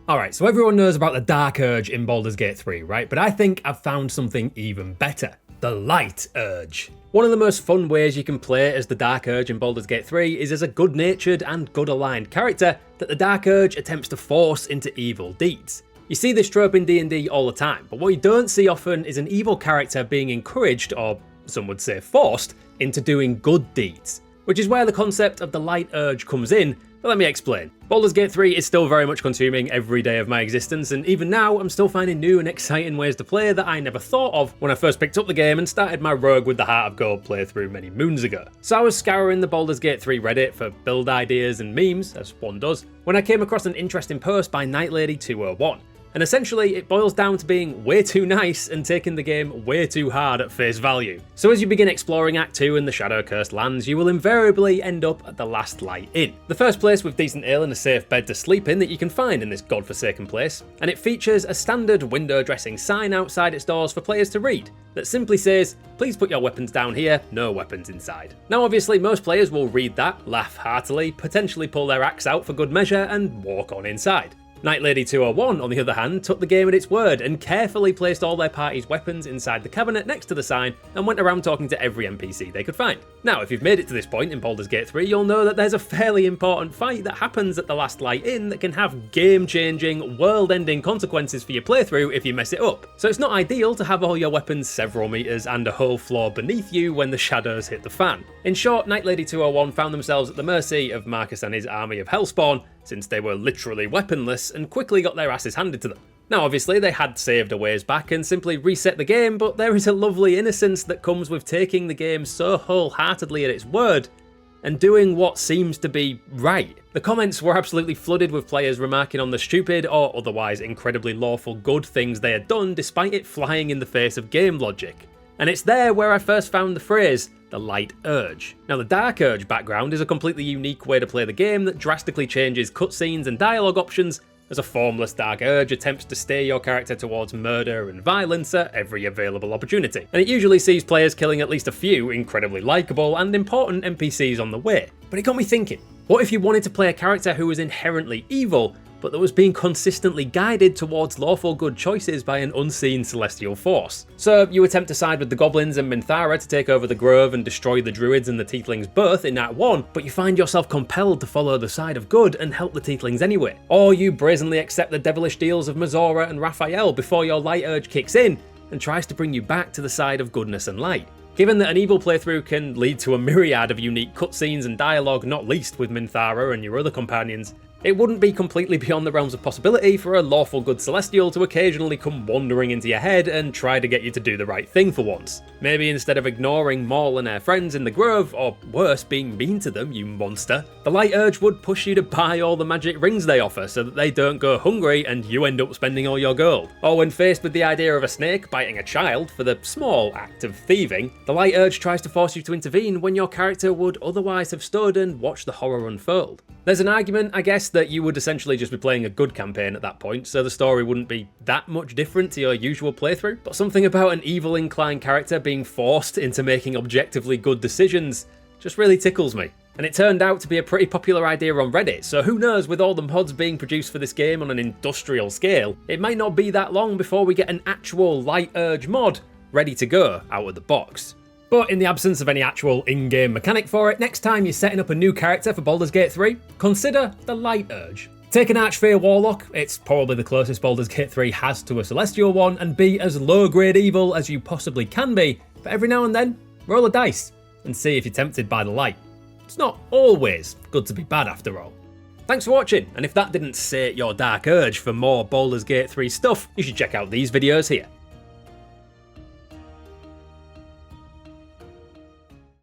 Alright, so everyone knows about the Dark Urge in Baldur's Gate 3, right? But I think I've found something even better. The Light Urge. One of the most fun ways you can play as the Dark Urge in Baldur's Gate 3 is as a good-natured and good-aligned character that the Dark Urge attempts to force into evil deeds. You see this trope in D&D all the time, but what you don't see often is an evil character being encouraged, or some would say forced, into doing good deeds. Which is where the concept of the Light Urge comes in, but let me explain. Baldur's Gate 3 is still very much consuming every day of my existence, and even now I'm still finding new and exciting ways to play that I never thought of when I first picked up the game and started my Rogue with the Heart of Gold playthrough many moons ago. So I was scouring the Baldur's Gate 3 Reddit for build ideas and memes, as one does, when I came across an interesting post by Nightlady201. And essentially, it boils down to being way too nice and taking the game way too hard at face value. So as you begin exploring Act 2 in the Shadow-Cursed lands, you will invariably end up at the Last Light Inn. The first place with decent ale and a safe bed to sleep in that you can find in this godforsaken place, and it features a standard window dressing sign outside its doors for players to read, that simply says, "Please put your weapons down here, no weapons inside." Now obviously most players will read that, laugh heartily, potentially pull their axe out for good measure, and walk on inside. Nightlady201, on the other hand, took the game at its word and carefully placed all their party's weapons inside the cabinet next to the sign and went around talking to every NPC they could find. Now, if you've made it to this point in Baldur's Gate 3, you'll know that there's a fairly important fight that happens at the Last Light Inn that can have game-changing, world-ending consequences for your playthrough if you mess it up. So it's not ideal to have all your weapons several meters and a whole floor beneath you when the shadows hit the fan. In short, Nightlady201 found themselves at the mercy of Marcus and his army of Hellspawn, since they were literally weaponless and quickly got their asses handed to them. Now obviously they had saved a ways back and simply reset the game, but there is a lovely innocence that comes with taking the game so wholeheartedly at its word and doing what seems to be right. The comments were absolutely flooded with players remarking on the stupid or otherwise incredibly lawful good things they had done despite it flying in the face of game logic. And it's there where I first found the phrase, the Light Urge. Now the Dark Urge background is a completely unique way to play the game that drastically changes cutscenes and dialogue options, as a formless Dark Urge attempts to steer your character towards murder and violence at every available opportunity. And it usually sees players killing at least a few incredibly likeable and important NPCs on the way. But it got me thinking, what if you wanted to play a character who was inherently evil, but that was being consistently guided towards lawful good choices by an unseen celestial force? So you attempt to side with the goblins and Minthara to take over the grove and destroy the druids and the tieflings' birth in Act 1, but you find yourself compelled to follow the side of good and help the tieflings anyway. Or you brazenly accept the devilish deals of Mazora and Raphael before your Light Urge kicks in and tries to bring you back to the side of goodness and light. Given that an evil playthrough can lead to a myriad of unique cutscenes and dialogue, not least with Minthara and your other companions, it wouldn't be completely beyond the realms of possibility for a lawful good celestial to occasionally come wandering into your head and try to get you to do the right thing for once. Maybe instead of ignoring Maul and her friends in the grove, or worse, being mean to them, you monster, the Light Urge would push you to buy all the magic rings they offer so that they don't go hungry and you end up spending all your gold. Or when faced with the idea of a snake biting a child for the small act of thieving, the Light Urge tries to force you to intervene when your character would otherwise have stood and watched the horror unfold. There's an argument, I guess, that you would essentially just be playing a good campaign at that point, so the story wouldn't be that much different to your usual playthrough, but something about an evil inclined character being forced into making objectively good decisions just really tickles me. And it turned out to be a pretty popular idea on Reddit, so who knows, with all the mods being produced for this game on an industrial scale, it might not be that long before we get an actual Light Urge mod ready to go out of the box. But in the absence of any actual in-game mechanic for it, next time you're setting up a new character for Baldur's Gate 3, consider the Light Urge. Take an Archfey Warlock, it's probably the closest Baldur's Gate 3 has to a Celestial one, and be as low-grade evil as you possibly can be, but every now and then, roll a dice and see if you're tempted by the light. It's not always good to be bad after all. Thanks for watching, and if that didn't sate your Dark Urge for more Baldur's Gate 3 stuff, you should check out these videos here.